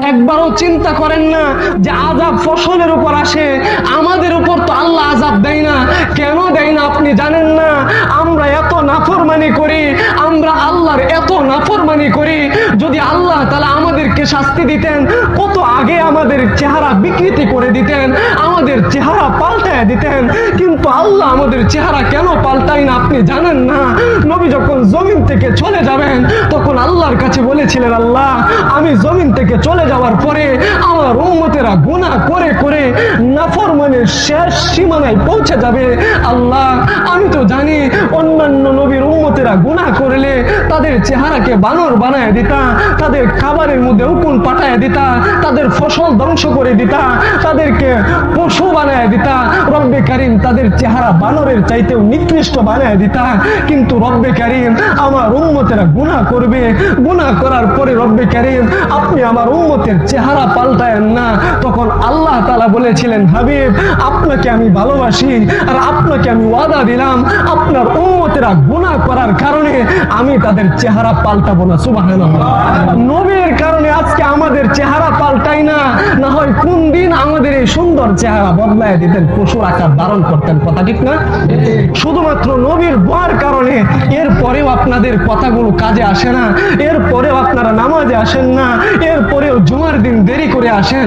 একবারও চিন্তা করেন না যে আযাব ফসলের উপর আসে, আমাদের উপর তো আল্লাহ আযাব দেয় না। কেন দেয় না আপনি জানেন না? আমরা এত নাফরমানি করি, আমরা আল্লাহর এত নাফরমানি করি। যদি আল্লাহ তাআলা আমাদেরকে শাস্তি দিতেন, কত আগে আমাদের চেহারা বিকৃতি করে দিতেন, আমাদের চেহারা পাল্টায় দিতেন। কিন্তু আল্লাহ আমাদের চেহারা কেন পাল্টায় না আপনি জানেন না? নবী যখন জমিন থেকে চলে যাবেন, তখন আল্লাহর কাছে বলেছিলেন, আল্লাহ আমি জমিন থেকে চলে যাওয়ার পরে আমার উম্মতেরা গুনাহ করে করে নাফরমানের শেষ সীমানায় পৌঁছে যাবে। আল্লাহ আমি তো জানি অন্যান্য নবীর উম্মতেরা গুনাহ করলে তাদের চেহারাকে বানর বানায় দিতা, তাদের খাবারের মধ্যে উকুন পাঠায় দিতা, তাদের ফসল ধ্বংস করে দিতা, তাদেরকে পশু বানায় দিতা। রব্বে কারীম তাদের চেহারা বানরের চাইতেও নিকৃষ্ট বানায় দিতা। কিন্তু রব্বে কারীম আমার উম্মতেরা গুনাহ করবে, গুনাহ করার পরে রব্বে কারীম আপনি আমার উম্মতের চেহারা পাল্টায়েন না। তখন আল্লাহ তাআলা বলেছিলেন, হাবিব আপনাকে আমি ভালোবাসি, আর আপনাকে আমি ওয়াদা দিলাম আপনার উম্মতেরা গুনাহ করার কারণে আমি তাদের চেহারা পাল্টাবো না। সুবহানাল্লাহ। নবীর কারণে আজকে আমাদের চেহারা পাল্টাই না, না হয় কোন দিন আমাদের এই সুন্দর চেহারা বদলায় দিতেন, পশুর আকার ধারণ করতেন। কথা ঠিক না? শুধুমাত্র নবীর দোয়ার কারণে এরপরেও আপনাদের কথাগুলো কাজে আসে না, এরপরেও আপনারা নামাজে আসেন না, এরপরেও জুমার দিন দেরি করে আসেন।